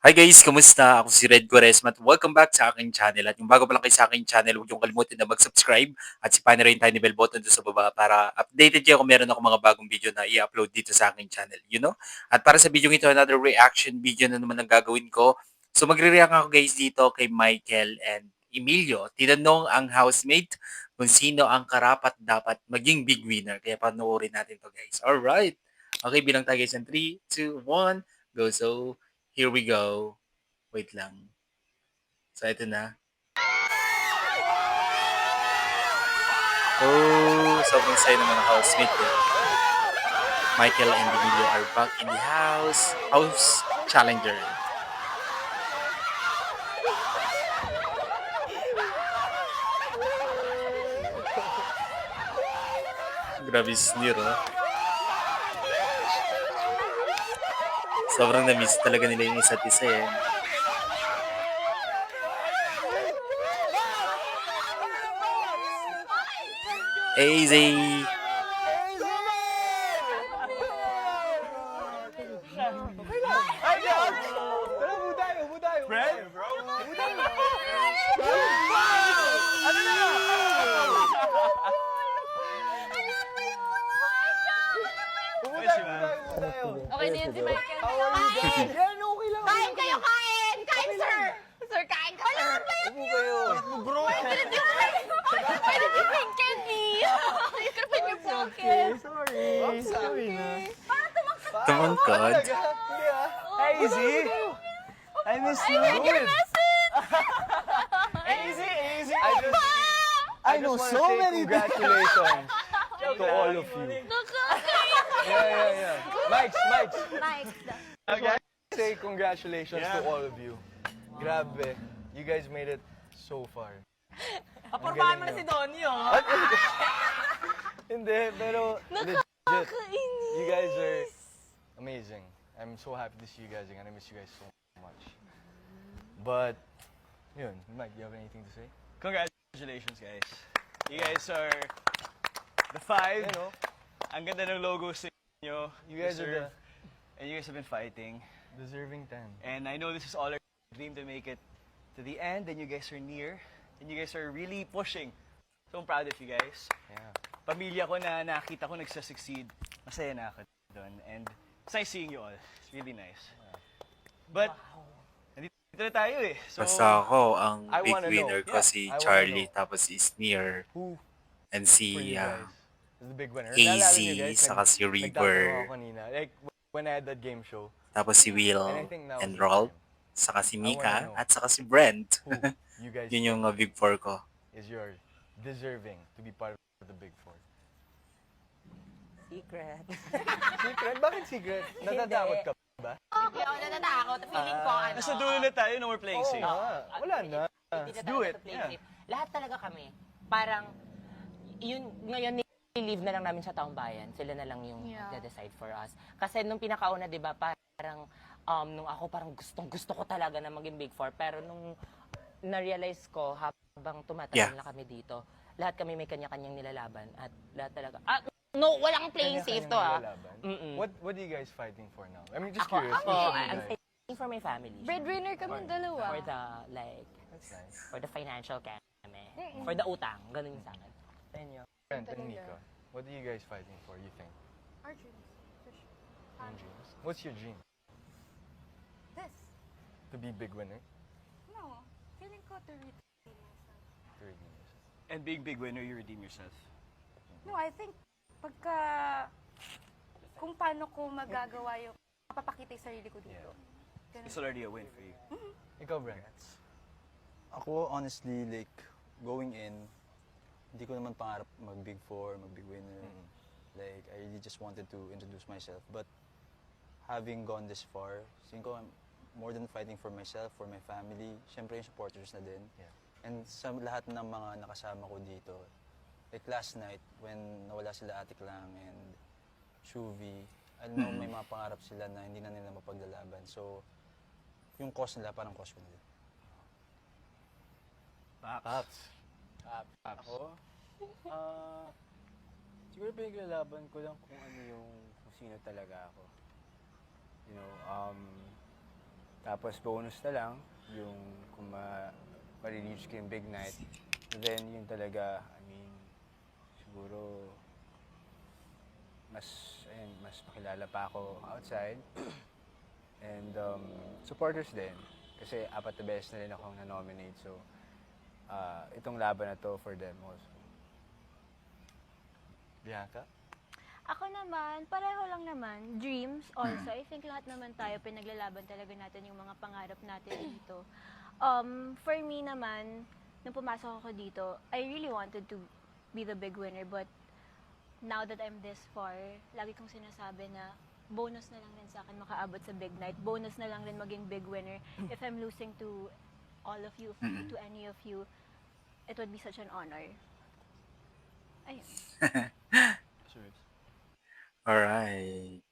Hi guys, kumusta? Ako si Red Quaresma at welcome back sa aking channel. At yung bago pa lang kayo sa aking channel, huwag niyong kalimutan na mag-subscribe at sipahin na rin tayo ni bell button doon sa baba para updated kayo kung meron ako mga bagong video na i-upload dito sa aking channel. At para sa video ito, another reaction video na naman ang gagawin ko. So magre-react ako guys dito kay Michael and Emilio. Tinanong ang housemate kung sino ang karapat dapat maging big winner. Kaya panoorin natin to guys. Alright. Okay, bilang tayo guys in 3, 2, 1, go. So, here we go. Wait lang. So, ito na. Oh, sobrang saya naman ng housemate eh. Michael and Emilio are back in the house. House challenger. Grabe sneer, oh. Sobrang na-miss talaga nila yung isa't isa eh. Easy! Okay na yun si Michael. Kain! Kain kayo, kain! Kain, sir! Sir, kain ka, sir! Upo kayo. Bro! Why did you bring candy? You could put your pocket. Sorry na. Parang tumakot. Tumangkad. Hey, Easy! I miss you. I read your message! Easy! I know so many congratulations to all of you. Nakakaiyak. Yeah. Mike. Mike. Okay. Say congratulations to all of you. Grabe. You guys made it so far. Aporbahan mo na si Donnie, oh. Hindi, pero legit. Nakakainis. You guys are amazing. I'm so happy to see you guys again. I miss you guys so much. But, yun, Mike, do you have anything to say? Congratulations, guys. You guys are the five. You know, Ang ganda ng logo sa inyo. you guys are the And you guys have been fighting. deserving 10. And I know this is all our dream to make it to the end. And you guys are near. And you guys are really pushing. So I'm proud of you guys. Yeah. Pamilya ko na nakita ko nagsa-succeed. Masaya na ako doon. And it's nice seeing you all. It's really nice. But, nandito na tayo eh. So, Basta ako, ang I big wanna winner know. ko Yeah, si I wanna Charlie, know. tapos si Sneer, Who and for si you guys is the big winner? Easy, Naalala niyo, guys, saka si nagtatanong Reaper. ako kanina. Like, when I had that game show, tapos si Will And I think now and is the Rolf, time. saka si I Mika, wanna know. at saka si Brent. who you guys Yun yung big four ko. is your deserving to be part of the big four? Secret. Secret? Bakit secret? Natatakot ka ba? Hindi ako natatakot. Feeling ko, ano. nasa dulo na tayo, no more playing safe. Wala na. Hindi na do tayo it, sa play yeah. safe. Lahat talaga kami. Parang, yun, ngayon, leave na lang namin sa taong bayan. Sila na lang yung decide for us. Kasi nung pinakauna, di ba, parang, nung ako parang gusto ko talaga na maging Big Four. Pero nung na-realize ko, habang tumatagal na kami dito, lahat kami may kanya-kanyang nilalaban. At lahat talaga, no, walang playing safe to, Mm-mm. What are you guys fighting for now? I mean, just Ako, curious. ako, Which one I'm you guys? fighting for my family. Breadwinner kami dalawa. For the, like, That's nice. for the financial kami. For the utang. Ganun yung sa akin. Sa inyo. Brent and Mika, what are you guys fighting for, you think? Our dreams. For sure. Your dreams? What's your dream? This. To be big winner? No. Feeling ko to redeem myself. To redeem yourself. And being big winner, you redeem yourself. No, I think pagka kung paano ko magagawa yung mapapakita yung sarili ko dito. Ganun. It's already a win for you. Ikaw, Brent? Ako, honestly, like, going in, hindi ko naman pangarap mag-big four, mag-big winner. Like, I really just wanted to introduce myself. But having gone this far, tingin ko, I'm more than fighting for myself, for my family, syempre yung supporters na din. Yeah. And sa lahat ng mga nakasama ko dito, like last night, when nawala sila Ate Klang and Shuvi, I know may mga pangarap sila na hindi na nila mapaglalaban. So, yung cause nila, parang cause ko na din. Paps. Ako? Siguro pinaglalaban ko lang kung ano yung, kung sino talaga ako. You know, Tapos bonus na lang yung kung ma-reach ko yung big night. Then yun talaga, I mean, siguro mas makilala pa ako outside. And supporters din. Kasi 4 na beses na rin akong na-nominate. So, itong laban na to for them also. Bianca? Ako naman, pareho lang naman. Dreams also. I think lahat naman tayo pinaglalaban talaga natin yung mga pangarap natin dito. For me naman, nung pumasok ako dito, I really wanted to be the big winner. But now that I'm this far, lagi kong sinasabi na bonus na lang rin sa akin makaabot sa big night. Bonus na lang rin maging big winner. If I'm losing to all of you, to any of you, it would be such an honor. Ayun. Sure. Alright.